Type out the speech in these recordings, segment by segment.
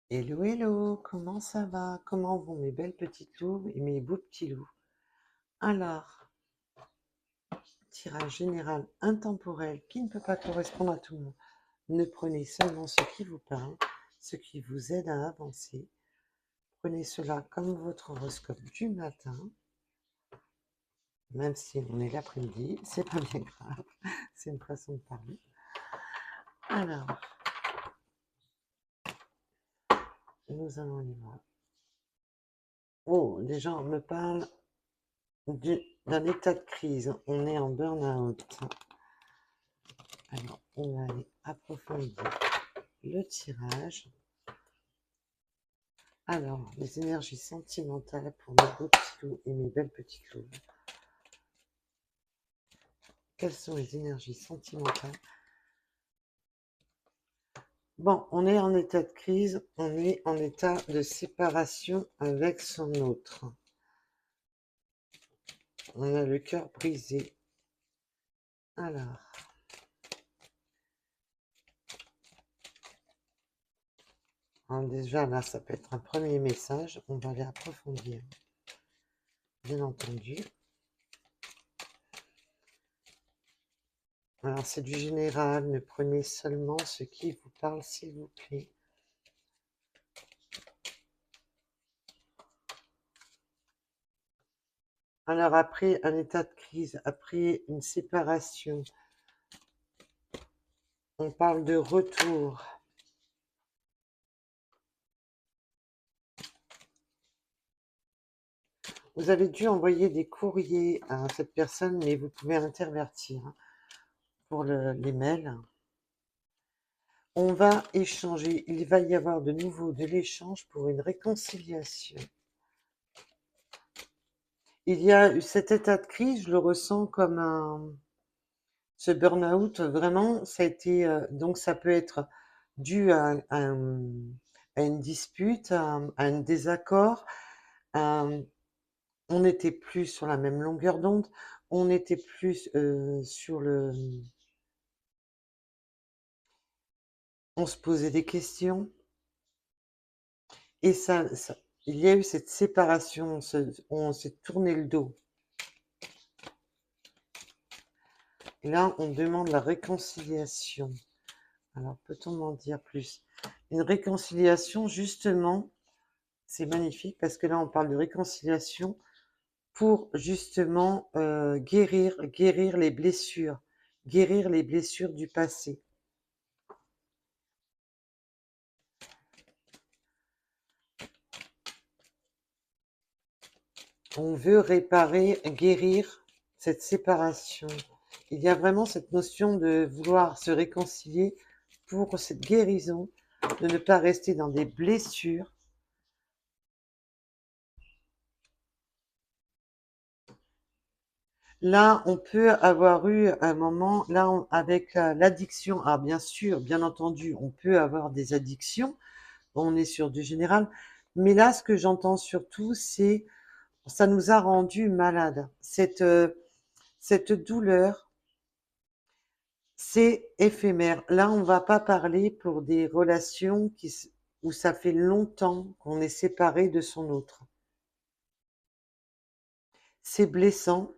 Hello, hello, comment ça va? Comment vont mes belles petites louves et mes beaux petits loups? Alors, tirage général intemporel qui ne peut pas correspondre à tout le monde. Ne prenez seulement ce qui vous parle, ce qui vous aide à avancer. Prenez cela comme votre horoscope du matin, même si on est l'après-midi, c'est pas bien grave, c'est une façon de parler. Alors, nous allons y voir. Oh, les gens me parlent d'un état de crise. On est en burn-out. Alors, on va aller approfondir le tirage. Alors, les énergies sentimentales pour mes beaux petits loups et mes belles petites louves. Quelles sont les énergies sentimentales? Bon, on est en état de crise, on est en état de séparation avec son autre. On a le cœur brisé. Alors, déjà là, ça peut être un premier message. On va aller approfondir, bien entendu. Alors, c'est du général. Ne prenez seulement ce qui vous parle, s'il vous plaît. Alors, après un état de crise, après une séparation, on parle de retour. Vous avez dû envoyer des courriers à cette personne, mais vous pouvez intervertir pour les mails. On va échanger. Il va y avoir de nouveau de l'échange pour une réconciliation. Il y a eu cet état de crise, je le ressens comme ce burn-out, vraiment, ça a été, donc ça peut être dû à une dispute, à un désaccord, on n'était plus sur la même longueur d'onde, on n'était plus sur le... On se posait des questions, et il y a eu cette séparation, on s'est tourné le dos. Et là, on demande la réconciliation. Alors, peut-on m'en dire plus? Une réconciliation, justement, c'est magnifique, parce que là, on parle de réconciliation pour, justement, guérir les blessures du passé. On veut réparer, guérir cette séparation. Il y a vraiment cette notion de vouloir se réconcilier pour cette guérison, de ne pas rester dans des blessures. Là, on peut avoir eu un moment, là, avec l'addiction, alors bien sûr, bien entendu, on peut avoir des addictions, on est sur du général, mais là, ce que j'entends surtout, c'est ça nous a rendus malades. Cette douleur, c'est éphémère. Là, on va pas parler pour des relations où ça fait longtemps qu'on est séparé de son autre. C'est blessant,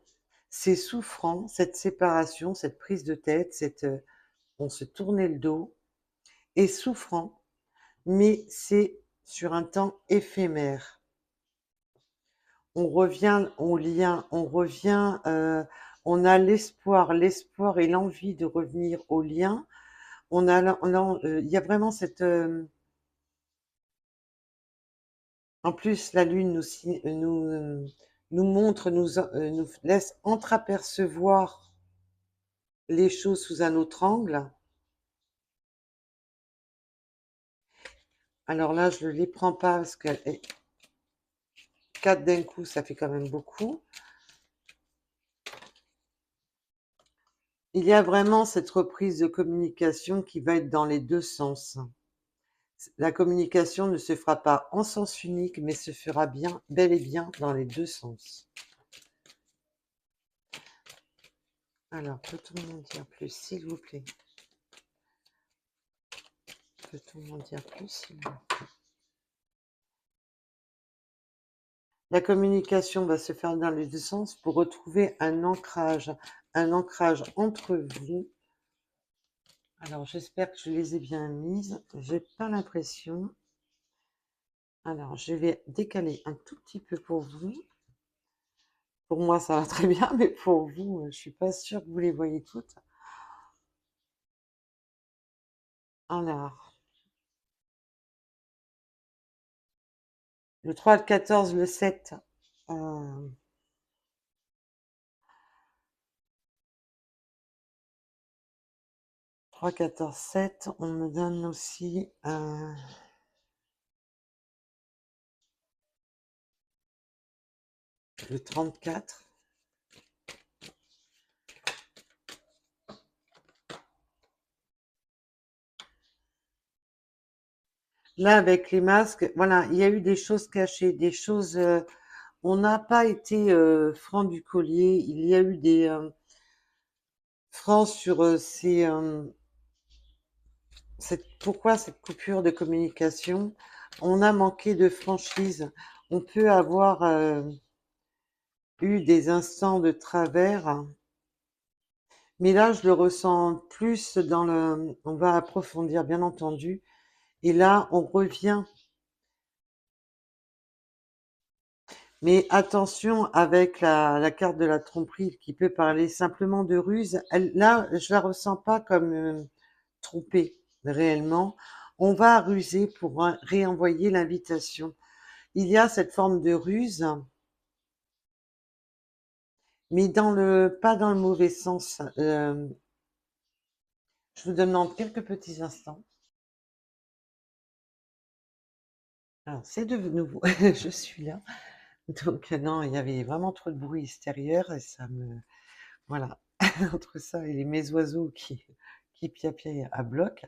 c'est souffrant, cette séparation, cette prise de tête, on se tournait le dos, est souffrant, mais c'est sur un temps éphémère. On revient au lien, on revient, on a l'espoir et l'envie de revenir au lien. Il y a vraiment en plus, la Lune nous montre, nous laisse entreapercevoir les choses sous un autre angle. Alors là, je ne les prends pas parce que 4 d'un coup, ça fait quand même beaucoup. Il y a vraiment cette reprise de communication qui va être dans les deux sens. La communication ne se fera pas en sens unique, mais se fera bien, bel et bien dans les deux sens. Alors, peut-on m'en dire plus, s'il vous plaît? Peut-on m'en dire plus, s'il vous plaît? La communication va se faire dans les 2 sens pour retrouver un ancrage entre vous. Alors j'espère que je les ai bien mises, j'ai pas l'impression. Alors je vais décaler un tout petit peu pour vous. Pour moi ça va très bien, mais pour vous, je suis pas sûre que vous les voyez toutes. Alors, le 3, le 14, le 7, 3, 14, 7, on me donne aussi le 34. Là, avec les masques, voilà, il y a eu des choses cachées, des choses. On n'a pas été franc du collier. Il y a eu des francs sur pourquoi cette coupure de communication. On a manqué de franchise. On peut avoir eu des instants de travers, mais là, je le ressens plus dans le. On va approfondir, bien entendu. Et là, on revient. Mais attention avec la carte de la tromperie qui peut parler simplement de ruse. Là, je la ressens pas comme trompée réellement. On va ruser pour réenvoyer l'invitation. Il y a cette forme de ruse, mais pas dans le mauvais sens. Je vous demande quelques petits instants. Alors, c'est de nouveau, je suis là. Donc, non, il y avait vraiment trop de bruit extérieur et ça me. Voilà, entre ça et mes oiseaux qui piapiaient à bloc.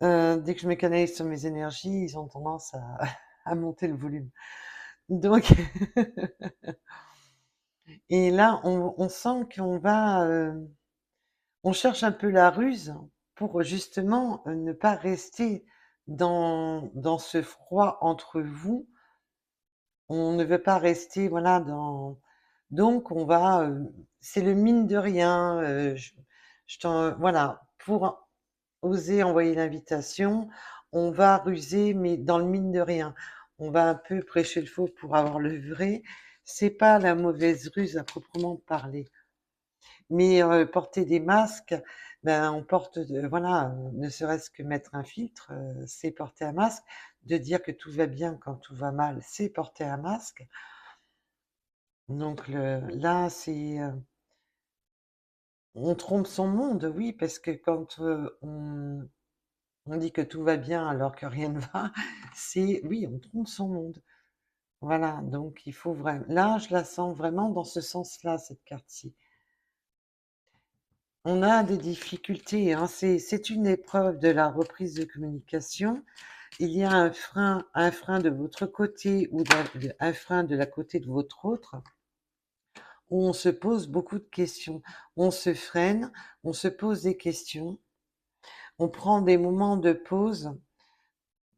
Dès que je me canalise sur mes énergies, ils ont tendance à, à monter le volume. Donc, et là, on sent qu'on va, on cherche un peu la ruse pour justement ne pas rester dans ce froid entre vous. On ne veut pas rester, voilà, donc on va, c'est le mine de rien. Voilà, pour oser envoyer l'invitation, on va ruser, mais dans le mine de rien. On va un peu prêcher le faux pour avoir le vrai. C'est pas la mauvaise ruse à proprement parler. Mais porter des masques, ben, on porte, voilà, ne serait-ce que mettre un filtre, c'est porter un masque. De dire que tout va bien quand tout va mal, c'est porter un masque. Donc là, on trompe son monde, oui, parce que quand on dit que tout va bien alors que rien ne va, oui, on trompe son monde. Voilà, donc il faut vraiment. Là, je la sens vraiment dans ce sens-là, cette carte-ci. On a des difficultés, hein, c'est une épreuve de la reprise de communication. Il y a un frein de votre côté ou un frein de la côté de votre autre, où on se pose beaucoup de questions. On se freine, on se pose des questions, on prend des moments de pause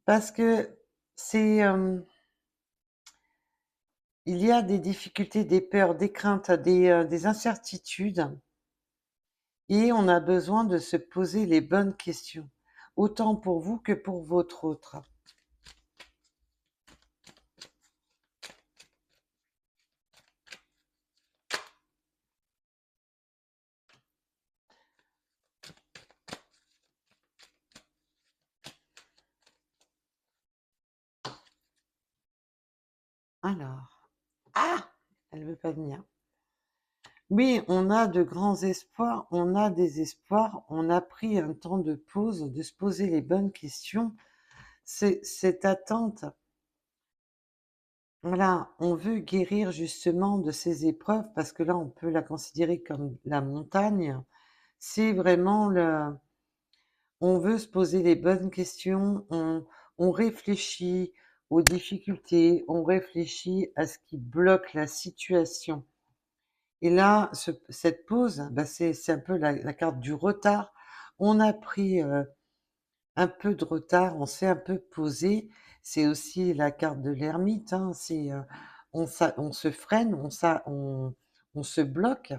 parce que c'est, il y a des difficultés, des peurs, des craintes, des incertitudes, et on a besoin de se poser les bonnes questions, autant pour vous que pour votre autre. Alors, ah, elle veut pas venir. Oui, on a de grands espoirs, on a des espoirs, on a pris un temps de pause, de se poser les bonnes questions. C'est cette attente. Voilà, on veut guérir justement de ces épreuves parce que là, on peut la considérer comme la montagne. C'est vraiment on veut se poser les bonnes questions, on réfléchit aux difficultés, on réfléchit à ce qui bloque la situation. Et là, cette pause, bah, c'est un peu la carte du retard. On a pris un peu de retard, on s'est un peu posé. C'est aussi la carte de l'ermite, hein, c'est, on se freine, on se bloque.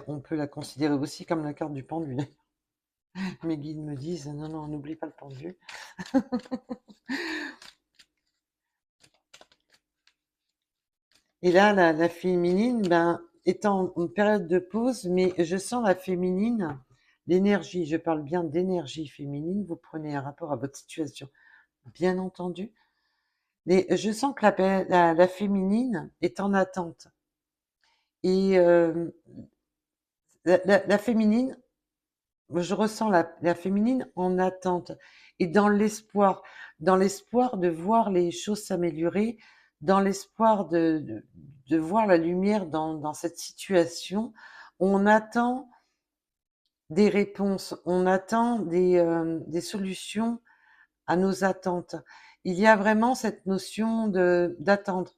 On peut la considérer aussi comme la carte du pendu. Mes guides me disent: «Non, non, n'oublie pas le pendu». Et là, la féminine, ben, est en période de pause, mais je sens la féminine, l'énergie, je parle bien d'énergie féminine, vous prenez un rapport à votre situation, bien entendu, mais je sens que la féminine est en attente. Et la féminine, je ressens la féminine en attente et dans l'espoir de voir les choses s'améliorer, dans l'espoir de voir la lumière dans cette situation. On attend des réponses, on attend des solutions à nos attentes. Il y a vraiment cette notion d'attendre.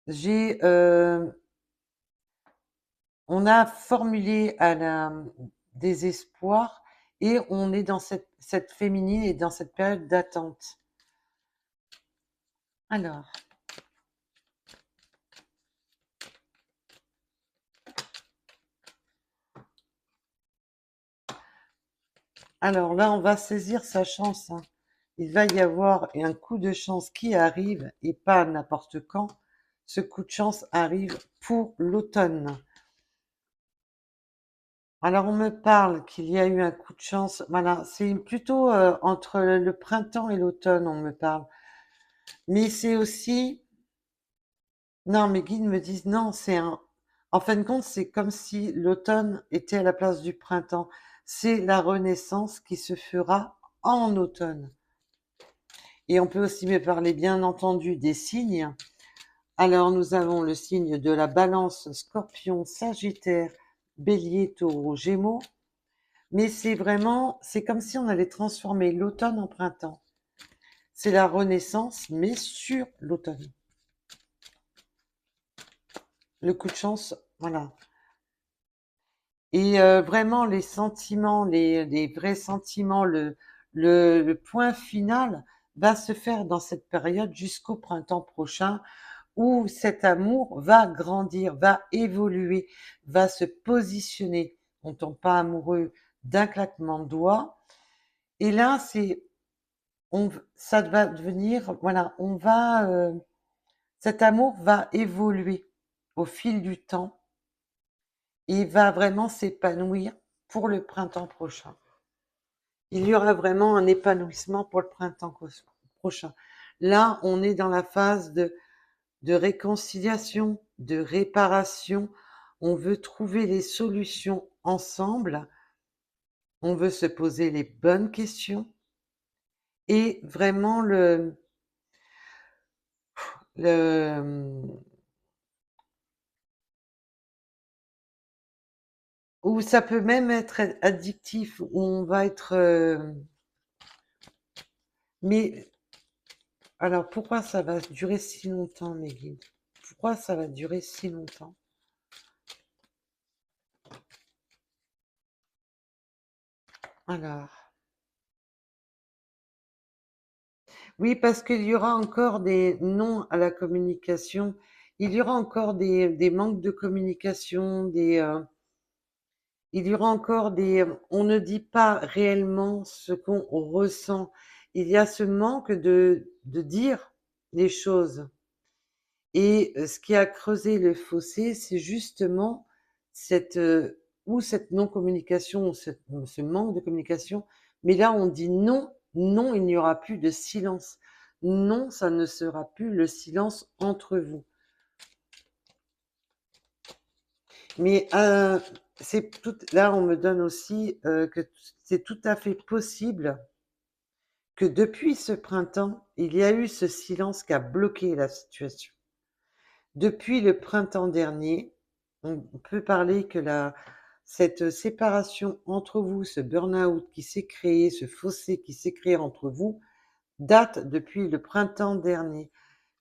J'ai, on a formulé des espoirs et on est dans cette féminine et dans cette période d'attente. Alors, alors là, on va saisir sa chance, hein. Il va y avoir un coup de chance qui arrive et pas n'importe quand. Ce coup de chance arrive pour l'automne. Alors, on me parle qu'il y a eu un coup de chance. Voilà, c'est plutôt entre le printemps et l'automne, on me parle. Mais c'est aussi, non, mes guides me disent non, en fin de compte, c'est comme si l'automne était à la place du printemps. C'est la renaissance qui se fera en automne. Et on peut aussi me parler, bien entendu, des signes. Alors, nous avons le signe de la Balance, Scorpion, Sagittaire, Bélier, Taureau, Gémeaux. Mais c'est comme si on allait transformer l'automne en printemps. C'est la renaissance, mais sur l'automne. Le coup de chance, voilà. Et vraiment, les sentiments, les vrais sentiments, le point final va se faire dans cette période jusqu'au printemps prochain, où cet amour va grandir, va évoluer, va se positionner. On tombe pas amoureux d'un claquement de doigts. Et là, ça va devenir, voilà, cet amour va évoluer au fil du temps et va vraiment s'épanouir pour le printemps prochain. Il y aura vraiment un épanouissement pour le printemps prochain. Là, on est dans la phase de réconciliation, de réparation. On veut trouver les solutions ensemble. On veut se poser les bonnes questions. Et vraiment, le, ou ça peut même être addictif, où on va être... mais alors, pourquoi ça va durer si longtemps, mes guides? Pourquoi ça va durer si longtemps? Alors, oui, parce qu'il y aura encore des non à la communication. Il y aura encore des manques de communication, il y aura encore on ne dit pas réellement ce qu'on ressent. Il y a ce manque de dire les choses. Et ce qui a creusé le fossé, c'est justement cette non-communication, ou ce manque de communication. Mais là, on dit non, non, il n'y aura plus de silence. Non, ça ne sera plus le silence entre vous. Mais là, on me donne aussi que c'est tout à fait possible que depuis ce printemps, il y a eu ce silence qui a bloqué la situation. Depuis le printemps dernier, on peut parler que cette séparation entre vous, ce burn-out qui s'est créé, ce fossé qui s'est créé entre vous, date depuis le printemps dernier,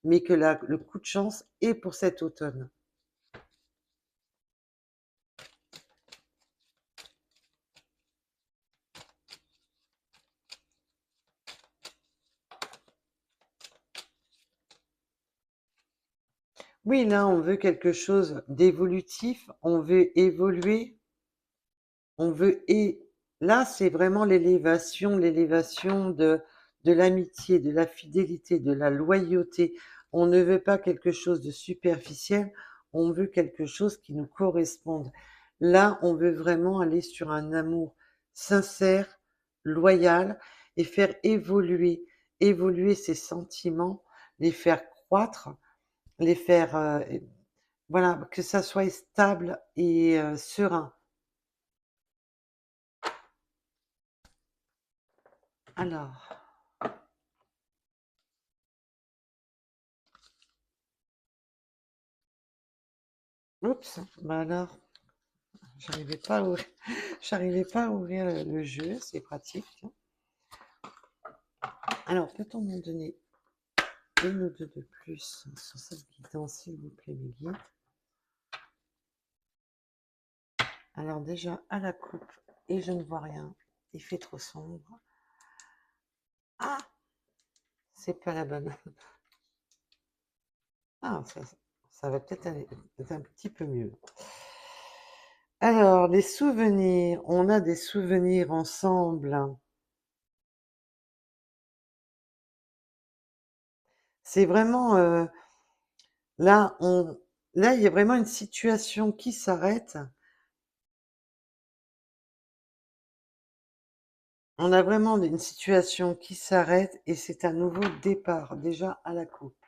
mais que le coup de chance est pour cet automne. Oui, là, on veut quelque chose d'évolutif, on veut évoluer, on veut et là, c'est vraiment l'élévation de l'amitié, de la fidélité, de la loyauté. On ne veut pas quelque chose de superficiel, on veut quelque chose qui nous corresponde. Là, on veut vraiment aller sur un amour sincère, loyal et faire évoluer ses sentiments, les faire croître, les faire, voilà, que ça soit stable et serein. Alors, oups, bah alors, j'arrivais pas à ouvrir, j'arrivais pas à ouvrir le jeu, c'est pratique. Alors, peut-on m'en donner une ou deux de plus sur cette guidance, s'il vous plaît, mes guides? Alors déjà, à la coupe, et je ne vois rien, il fait trop sombre. Ah, c'est pas la bonne. Ah, ça va peut-être aller un petit peu mieux. Alors, les souvenirs, on a des souvenirs ensemble. C'est vraiment, là, là, il y a vraiment une situation qui s'arrête. On a vraiment une situation qui s'arrête et c'est un nouveau départ, déjà à la coupe.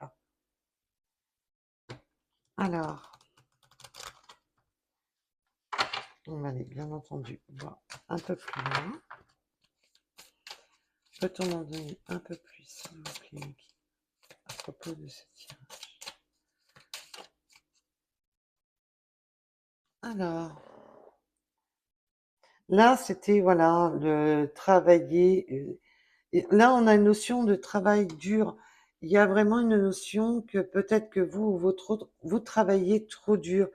Alors, on va aller, bien entendu, voir un peu plus loin. Peut-on en donner un peu plus, s'il vous plaît, à propos de ce tirage? Alors, là, c'était, voilà, le travailler. Et là, on a une notion de travail dur. Il y a vraiment une notion que peut-être que vous ou votre autre, vous travaillez trop dur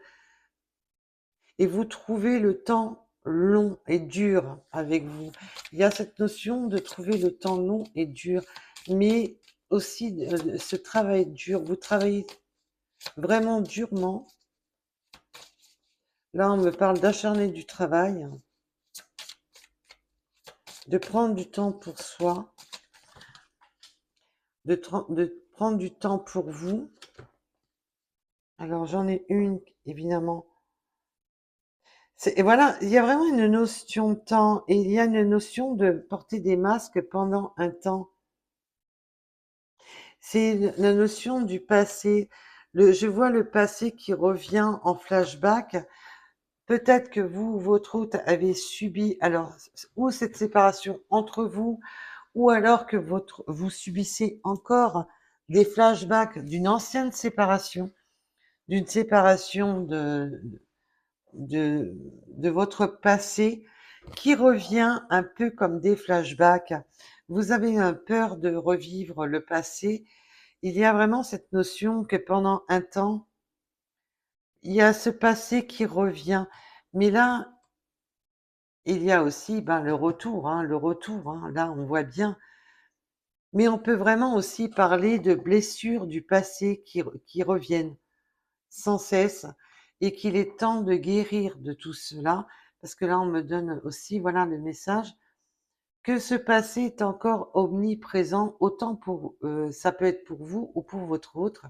et vous trouvez le temps long et dur avec vous. Il y a cette notion de trouver le temps long et dur, mais aussi ce travail dur. Vous travaillez vraiment durement. Là, on me parle d'acharner du travail, de prendre du temps pour soi, de prendre du temps pour vous. Alors, j'en ai une, évidemment. Et voilà, il y a vraiment une notion de temps et il y a une notion de porter des masques pendant un temps. C'est la notion du passé. Je vois le passé qui revient en flashback. Peut-être que vous ou votre hôte avez subi, alors, ou cette séparation entre vous, ou alors que vous subissez encore des flashbacks d'une séparation de, de votre passé qui revient un peu comme des flashbacks. Vous avez peur de revivre le passé. Il y a vraiment cette notion que pendant un temps, il y a ce passé qui revient. Mais là, il y a aussi ben, le retour, hein, le retour. Hein, là, on voit bien. Mais on peut vraiment aussi parler de blessures du passé qui reviennent sans cesse et qu'il est temps de guérir de tout cela, parce que là, on me donne aussi, voilà, le message que ce passé est encore omniprésent, autant pour, ça peut être pour vous ou pour votre autre,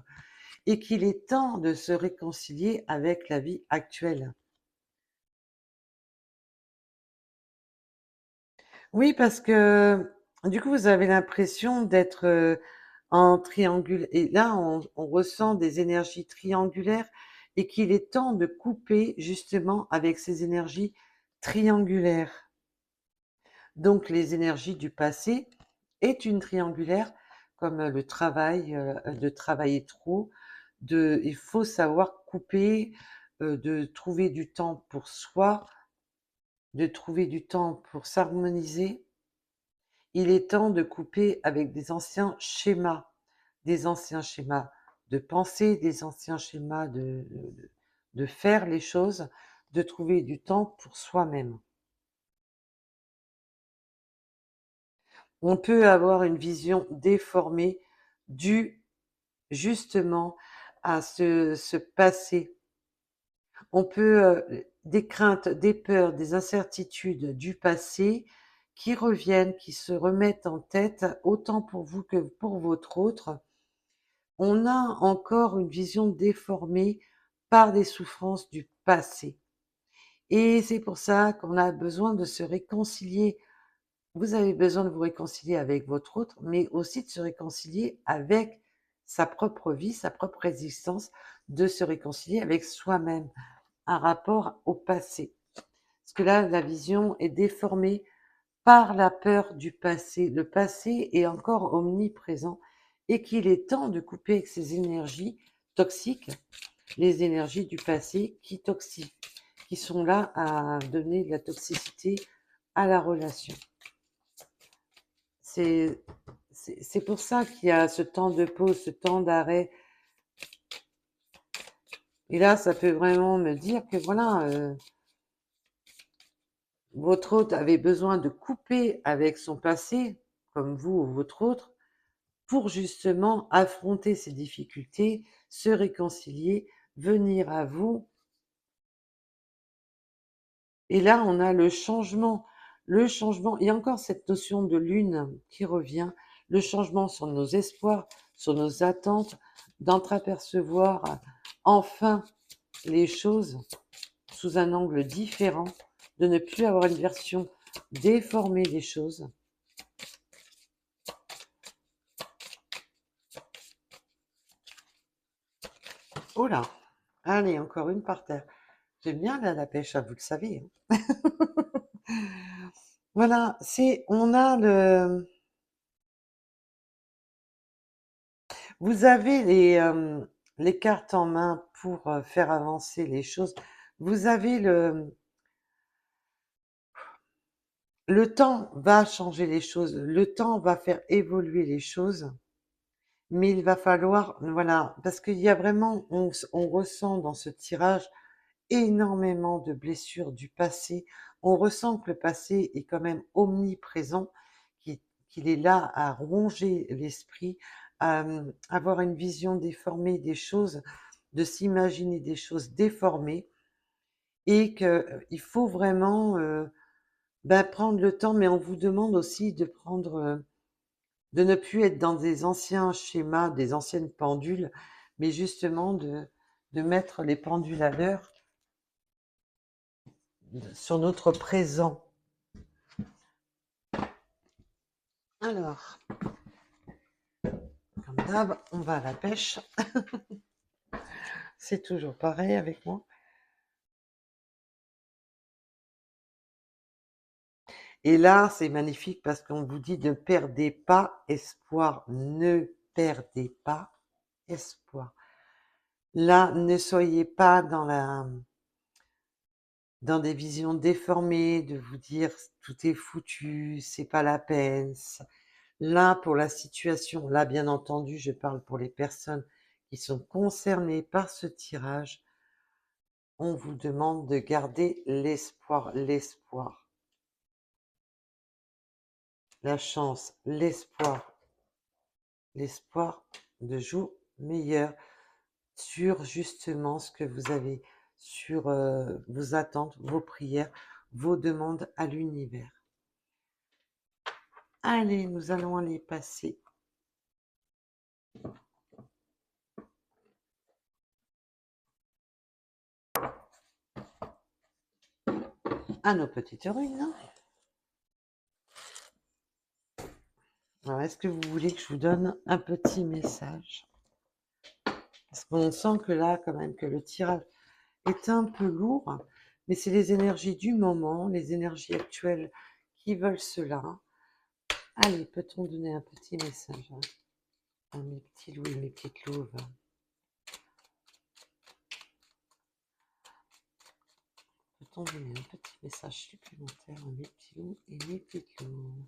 et qu'il est temps de se réconcilier avec la vie actuelle. Oui, parce que du coup, vous avez l'impression d'être en triangule. Et là, on ressent des énergies triangulaires et qu'il est temps de couper justement avec ces énergies triangulaires. Donc, les énergies du passé est une triangulaire, comme le travail, de travailler trop, il faut savoir couper, de trouver du temps pour soi, de trouver du temps pour s'harmoniser. Il est temps de couper avec des anciens schémas de pensée, des anciens schémas de faire les choses, de trouver du temps pour soi-même. On peut avoir une vision déformée due justement à ce passé. On peut, des craintes, des peurs, des incertitudes du passé qui reviennent, qui se remettent en tête, autant pour vous que pour votre autre. On a encore une vision déformée par des souffrances du passé. Et c'est pour ça qu'on a besoin de se réconcilier. Vous avez besoin de vous réconcilier avec votre autre, mais aussi de se réconcilier avec sa propre vie, sa propre existence, de se réconcilier avec soi-même, un rapport au passé. Parce que là, la vision est déformée par la peur du passé. Le passé est encore omniprésent et qu'il est temps de couper avec ces énergies toxiques, les énergies du passé qui sont là à donner de la toxicité à la relation. C'est pour ça qu'il y a ce temps de pause, ce temps d'arrêt. Et là, ça peut vraiment me dire que voilà, votre hôte avait besoin de couper avec son passé, comme vous ou votre autre, pour justement affronter ces difficultés, se réconcilier, venir à vous. Et là, on a le changement. Le changement, il y a encore cette notion de lune qui revient, le changement sur nos espoirs, sur nos attentes, d'entreapercevoir enfin les choses sous un angle différent, de ne plus avoir une version déformée des choses. Oh là, allez, encore une par terre. J'aime bien la pêche, vous le savez. Voilà, on a vous avez les cartes en main pour faire avancer les choses. Vous avez le temps va changer les choses, le temps va faire évoluer les choses, mais il va falloir, voilà, parce qu'il y a vraiment, on ressent dans ce tirage énormément de blessures du passé. On ressent que le passé est quand même omniprésent, qu'il est là à ronger l'esprit, à avoir une vision déformée des choses, de s'imaginer des choses déformées, et qu'il faut vraiment prendre le temps, mais on vous demande aussi de prendre, de ne plus être dans des anciens schémas, des anciennes pendules, mais justement de mettre les pendules à l'heure sur notre présent. Alors, comme d'hab, on va à la pêche. C'est toujours pareil avec moi. Et là, c'est magnifique parce qu'on vous dit ne perdez pas espoir. Ne perdez pas espoir. Là, ne soyez pas dans des visions déformées, de vous dire tout est foutu, c'est pas la peine. Là, pour la situation, là, bien entendu, je parle pour les personnes qui sont concernées par ce tirage. On vous demande de garder l'espoir, l'espoir. La chance, l'espoir, l'espoir de jours meilleurs sur justement ce que vous avez, sur vos attentes, vos prières, vos demandes à l'univers. Allez, nous allons aller passer à nos petites ruines. Alors, est-ce que vous voulez que je vous donne un petit message? Parce qu'on sent que là, quand même, que le tirage est un peu lourd, mais c'est les énergies du moment, les énergies actuelles qui veulent cela. Allez, peut-on donner un petit message à mes petits loups et mes petites louves? Peut-on donner un petit message supplémentaire à mes petits loups et mes petites louves?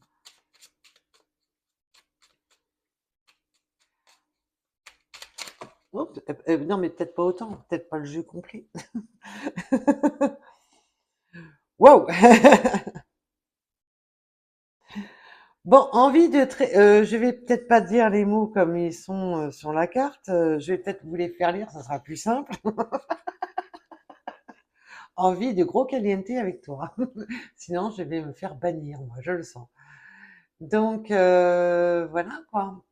Oh, non, mais peut-être pas autant, peut-être pas le jeu complet. Wow! Bon, je vais peut-être pas dire les mots comme ils sont sur la carte. Je vais peut-être vous les faire lire, ça sera plus simple. Envie de gros caliente avec toi. Sinon, je vais me faire bannir, moi, je le sens. Donc, voilà quoi.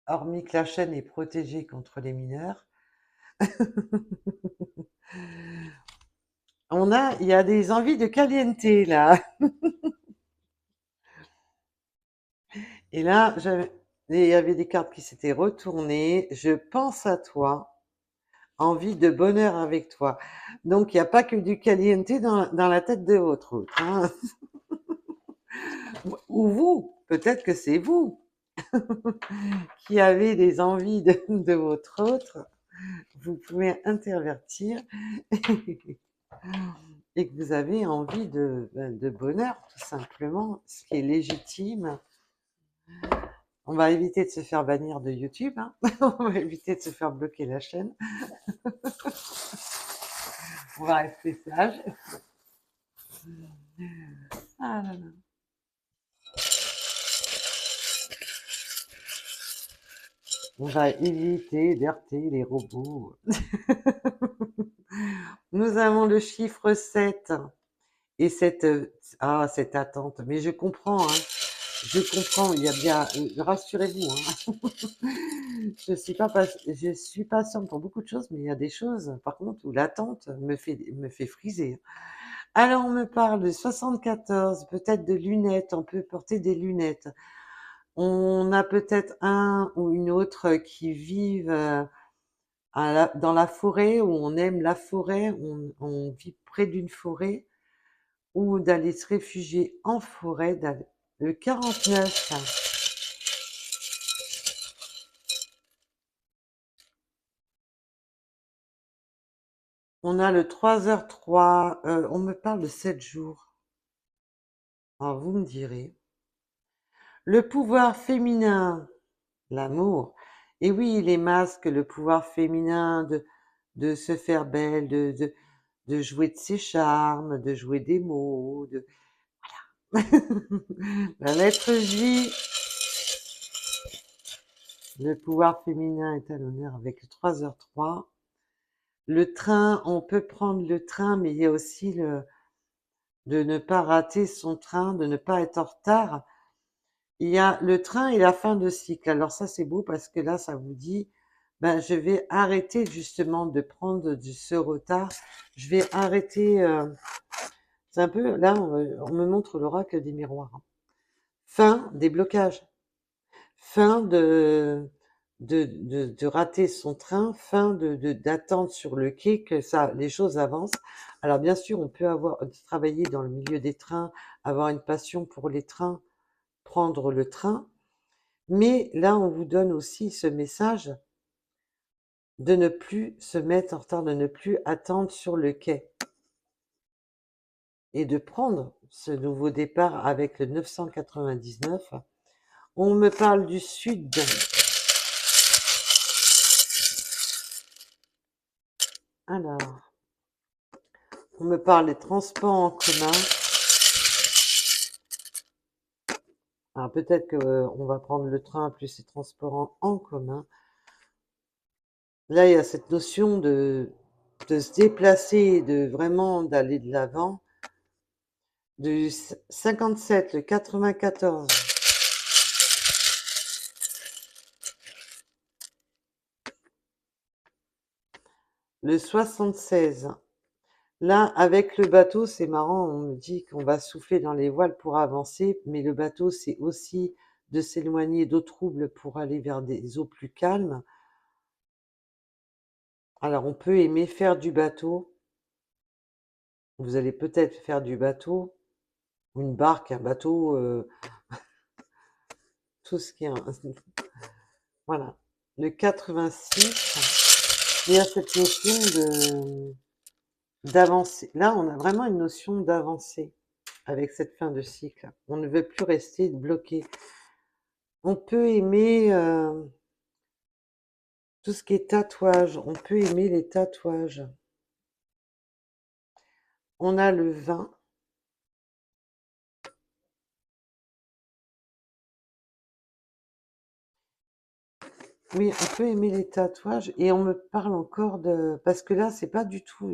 Hormis que la chaîne est protégée contre les mineurs. Il y a des envies de caliente là. Et là, il y avait des cartes qui s'étaient retournées. Je pense à toi. Envie de bonheur avec toi. Donc, il n'y a pas que du caliente dans la tête de votre autre, hein. Ou vous, peut-être que c'est vous qui avez des envies de votre autre. Vous pouvez intervertir et que vous avez envie de bonheur, tout simplement, ce qui est légitime. On va éviter de se faire bannir de YouTube, hein. On va éviter de se faire bloquer la chaîne. On va rester sage. Ah là là. On va éviter d'heurter les robots. Nous avons le chiffre 7 et cette attente. Mais je comprends, hein. Je comprends, il y a bien, rassurez-vous, hein. Je suis patiente pour beaucoup de choses, mais il y a des choses, par contre, où l'attente me fait friser. Alors, on me parle de 74, peut-être de lunettes, on peut porter des lunettes. On a peut-être un ou une autre qui vivent dans la forêt, où on aime la forêt, on vit près d'une forêt, ou d'aller se réfugier en forêt. Le 49. On a le 3h03, on me parle de 7 jours. Alors vous me direz. Le pouvoir féminin, l'amour. Et oui, les masques, le pouvoir féminin de se faire belle, de jouer de ses charmes, de jouer des mots, la lettre J, le pouvoir féminin est à l'honneur avec le 3h03. Le train, on peut prendre le train, mais il y a aussi de ne pas rater son train, de ne pas être en retard. Il y a le train et la fin de cycle. Alors ça, c'est beau parce que là, ça vous dit, ben, je vais arrêter justement de prendre ce retard. Je vais arrêter. C'est un peu, là, on me montre l'oracle des miroirs, hein. Fin des blocages. Fin de rater son train, fin d'attendre sur le quai que les choses avancent. Alors bien sûr, on peut travailler dans le milieu des trains, avoir une passion pour les trains, prendre le train, mais là, on vous donne aussi ce message de ne plus se mettre en retard, de ne plus attendre sur le quai et de prendre ce nouveau départ avec le 999. On me parle du sud. Alors, on me parle des transports en commun. Alors peut-être qu'on va prendre le train plus les transports en commun. Là, il y a cette notion de se déplacer, de vraiment d'aller de l'avant. Du 57, le 94. Le 76. Là, avec le bateau, c'est marrant, on me dit qu'on va souffler dans les voiles pour avancer, mais le bateau, c'est aussi de s'éloigner d'eau trouble pour aller vers des eaux plus calmes. Alors, on peut aimer faire du bateau. Vous allez peut-être faire du bateau, une barque, un bateau, tout ce qui est... Voilà. Le 86, il y a cette notion d'avancer. Là, on a vraiment une notion d'avancer avec cette fin de cycle. On ne veut plus rester bloqué. On peut aimer tout ce qui est tatouage. On peut aimer les tatouages. On a le 20. Oui, on peut aimer les tatouages et on me parle encore de parce que là, c'est pas du tout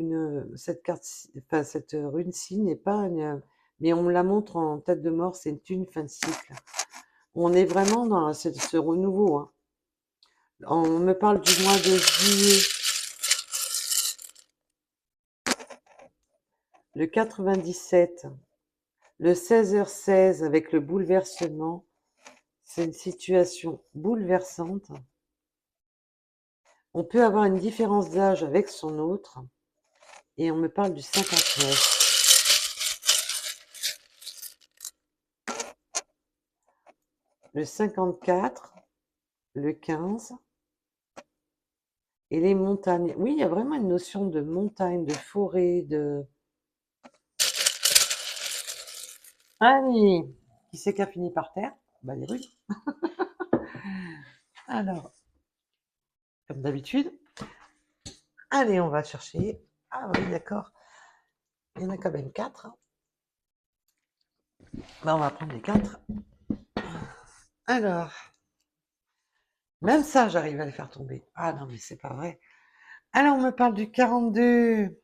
cette carte-ci, enfin cette rune-ci n'est pas mais on me la montre en tête de mort, c'est une fin de cycle. On est vraiment dans ce renouveau, hein. On me parle du mois de juillet, le 97, le 16h16 avec le bouleversement. C'est une situation bouleversante. On peut avoir une différence d'âge avec son autre et on me parle du 59. Le 54, le 15 et les montagnes. Oui, il y a vraiment une notion de montagne, de forêt, de... Allez, qui c'est qui a fini par terre? Bah, les rues. Alors, comme d'habitude, allez, on va chercher. Ah oui, d'accord. Il y en a quand même 4. Bah, on va prendre les 4. Alors, même ça, j'arrive à les faire tomber. Ah non, mais c'est pas vrai. Alors, on me parle du 42.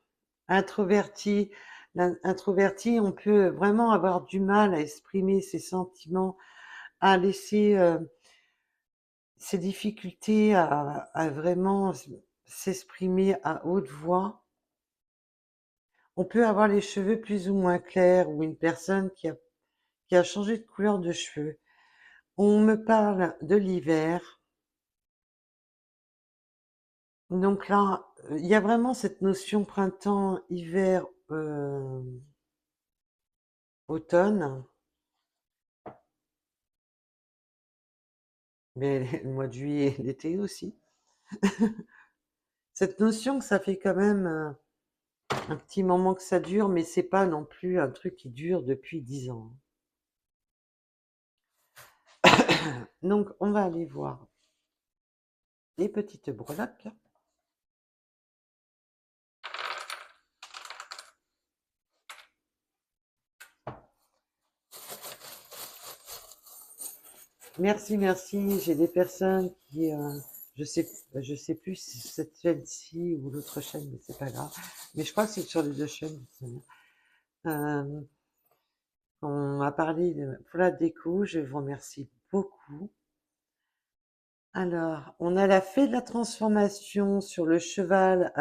Introverti. Introverti, on peut vraiment avoir du mal à exprimer ses sentiments, à laisser ses difficultés à vraiment s'exprimer à haute voix. On peut avoir les cheveux plus ou moins clairs ou une personne qui a changé de couleur de cheveux. On me parle de l'hiver. Donc là, il y a vraiment cette notion printemps, hiver, automne. Mais le mois de juillet, l'été aussi. Cette notion que ça fait quand même un petit moment que ça dure, mais c'est pas non plus un truc qui dure depuis 10 ans. Donc, on va aller voir les petites breloques. Merci, merci. J'ai des personnes qui, je sais plus si c'est cette chaîne-ci ou l'autre chaîne, mais c'est pas grave. Mais je crois que c'est sur les deux chaînes. Euh, on m'a parlé pour la déco. Je vous remercie beaucoup. Alors, on a la fée de la transformation sur le cheval,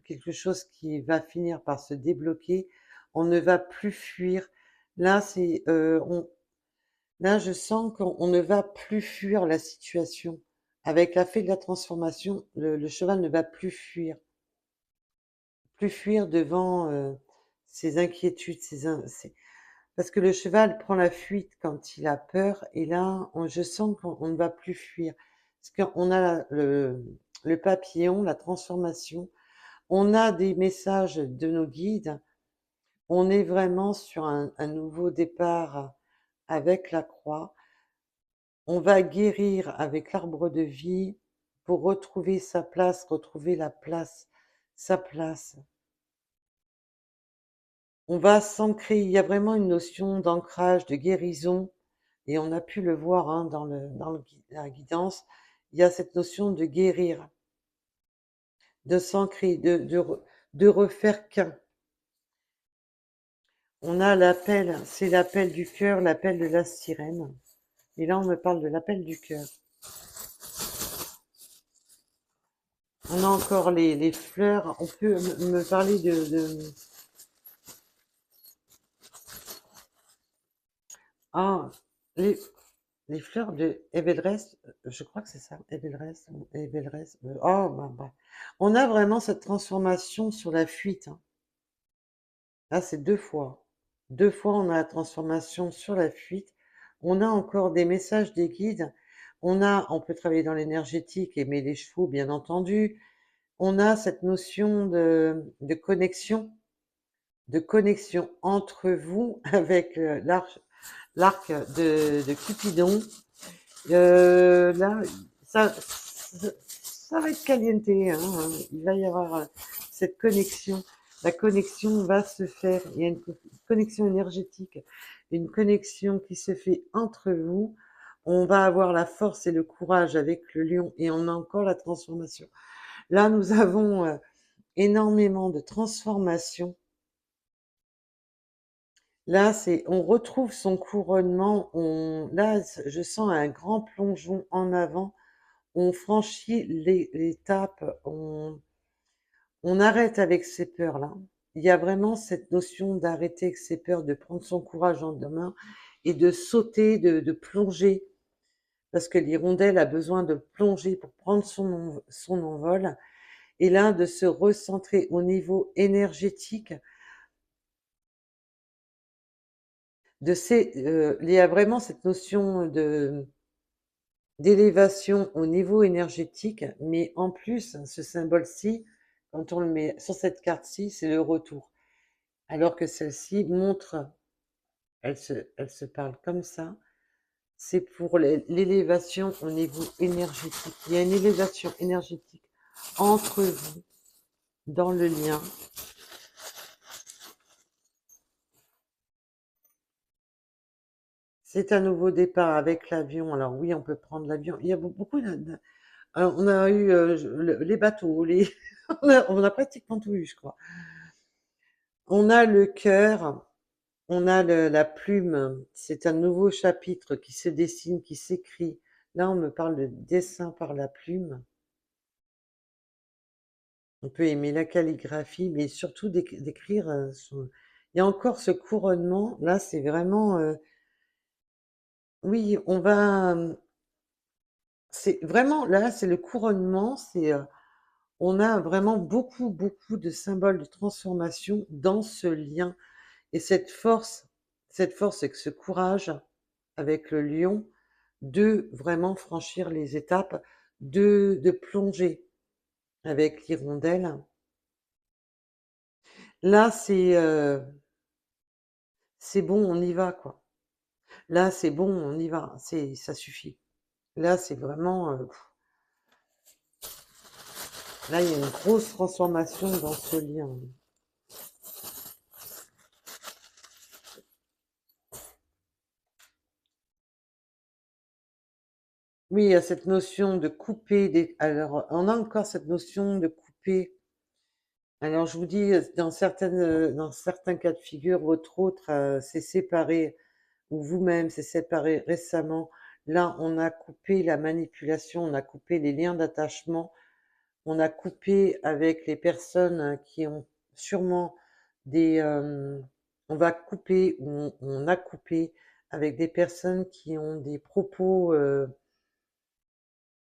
quelque chose qui va finir par se débloquer. On ne va plus fuir. Là, là, je sens qu'on ne va plus fuir la situation. Avec la fée de la transformation, le cheval ne va plus fuir devant ses inquiétudes, parce que le cheval prend la fuite quand il a peur, et là, je sens qu'on ne va plus fuir. Parce qu'on a le papillon, la transformation, on a des messages de nos guides, on est vraiment sur un nouveau départ avec la croix. On va guérir avec l'arbre de vie pour retrouver sa place, retrouver la place, sa place. On va s'ancrer, il y a vraiment une notion d'ancrage, de guérison, et on a pu le voir hein, la guidance, il y a cette notion de guérir, de s'ancrer, de refaire qu'un. On a l'appel, c'est l'appel du cœur, l'appel de la sirène. Et là, on me parle de l'appel du cœur. On a encore les fleurs. On peut me parler Ah, les, les fleurs de Evelrest, je crois que c'est ça, Evelrest, ou Evelrest. Oh, bah. On a vraiment cette transformation sur la fuite, hein. Là, c'est deux fois. Deux fois, on a la transformation sur la fuite. On a encore des messages des guides. On peut travailler dans l'énergétique, aimer les chevaux, bien entendu. On a cette notion de connexion entre vous avec l'arc de Cupidon. Là, ça va être caliente, hein. Il va y avoir cette connexion. La connexion va se faire. Il y a une connexion énergétique, une connexion qui se fait entre vous. On va avoir la force et le courage avec le lion et on a encore la transformation. Là, nous avons énormément de transformation. Là, on retrouve son couronnement. Là, je sens un grand plongeon en avant. On franchit l'étape. On arrête avec ces peurs-là. Il y a vraiment cette notion d'arrêter avec ses peurs, de prendre son courage en main et de sauter, de plonger, parce que l'hirondelle a besoin de plonger pour prendre son envol, et là, de se recentrer au niveau énergétique. Il y a vraiment cette notion d'élévation au niveau énergétique, mais en plus, ce symbole-ci, quand on le met sur cette carte-ci, c'est le retour. Alors que celle-ci montre, elle se parle comme ça, c'est pour l'élévation au niveau énergétique. Il y a une élévation énergétique entre vous, dans le lien. C'est un nouveau départ avec l'avion. Alors oui, on peut prendre l'avion. Il y a beaucoup alors, on a eu les bateaux, on a pratiquement tout eu, je crois. On a le cœur, on a la plume. C'est un nouveau chapitre qui se dessine, qui s'écrit. Là, on me parle de dessin par la plume. On peut aimer la calligraphie, mais surtout d'écrire. Il y a encore ce couronnement. Là, c'est vraiment... oui, on va... C'est vraiment... Là, c'est le couronnement. On a vraiment beaucoup, beaucoup de symboles de transformation dans ce lien. Et cette force et ce courage avec le lion de vraiment franchir les étapes, de plonger avec l'hirondelle. Là, c'est bon, on y va, quoi. Là, c'est bon, on y va, ça suffit. Là, c'est vraiment... là, il y a une grosse transformation dans ce lien. Oui, il y a cette notion de couper Alors, on a encore cette notion de couper. Alors, je vous dis, dans certains cas de figure, votre autre s'est séparé, ou vous-même s'est séparé récemment. Là, on a coupé la manipulation, on a coupé les liens d'attachement, on a coupé avec les personnes qui ont sûrement on va couper, ou on a coupé avec des personnes qui ont des propos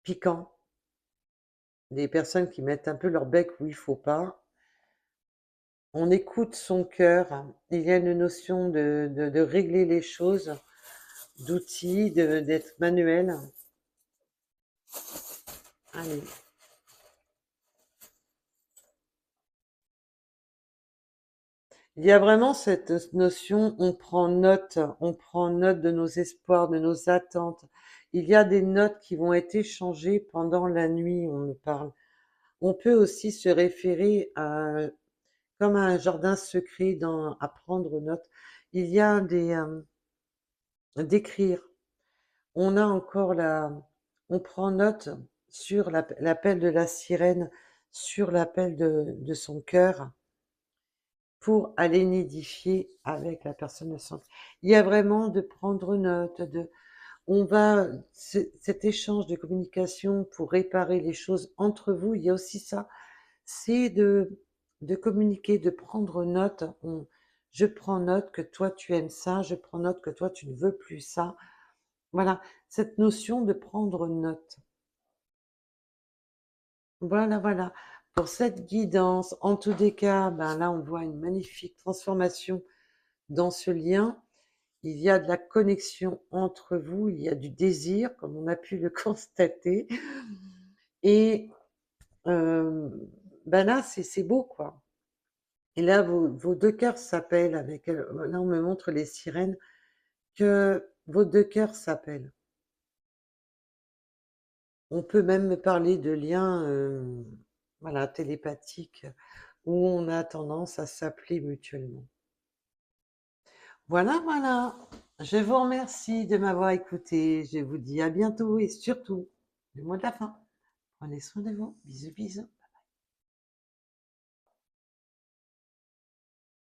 piquants, des personnes qui mettent un peu leur bec où il faut pas. On écoute son cœur. Il y a une notion de régler les choses, d'outils, d'être manuel. Allez. Il y a vraiment cette notion, on prend note de nos espoirs, de nos attentes. Il y a des notes qui vont être échangées pendant la nuit, on me parle. On peut aussi se référer comme à un jardin secret à prendre note. Il y a d'écrire. On a encore on prend note sur l'appel de la sirène, sur l'appel de son cœur, pour aller nidifier avec la personne de son. Il y a vraiment de prendre note, cet échange de communication pour réparer les choses entre vous. Il y a aussi ça, c'est de communiquer, de prendre note. Je prends note que toi tu aimes ça, je prends note que toi tu ne veux plus ça. Voilà, cette notion de prendre note. Voilà, voilà. Pour cette guidance, en tous les cas, ben là, on voit une magnifique transformation dans ce lien. Il y a de la connexion entre vous, il y a du désir, comme on a pu le constater. Et ben là, c'est beau, quoi. Et là, vos deux cœurs s'appellent là, on me montre les sirènes, que vos deux cœurs s'appellent. On peut même me parler de liens, voilà, télépathiques, où on a tendance à s'appeler mutuellement. Voilà, voilà. Je vous remercie de m'avoir écouté. Je vous dis à bientôt et surtout, le mot de la fin. Prenez soin de vous. Bisous, bisous.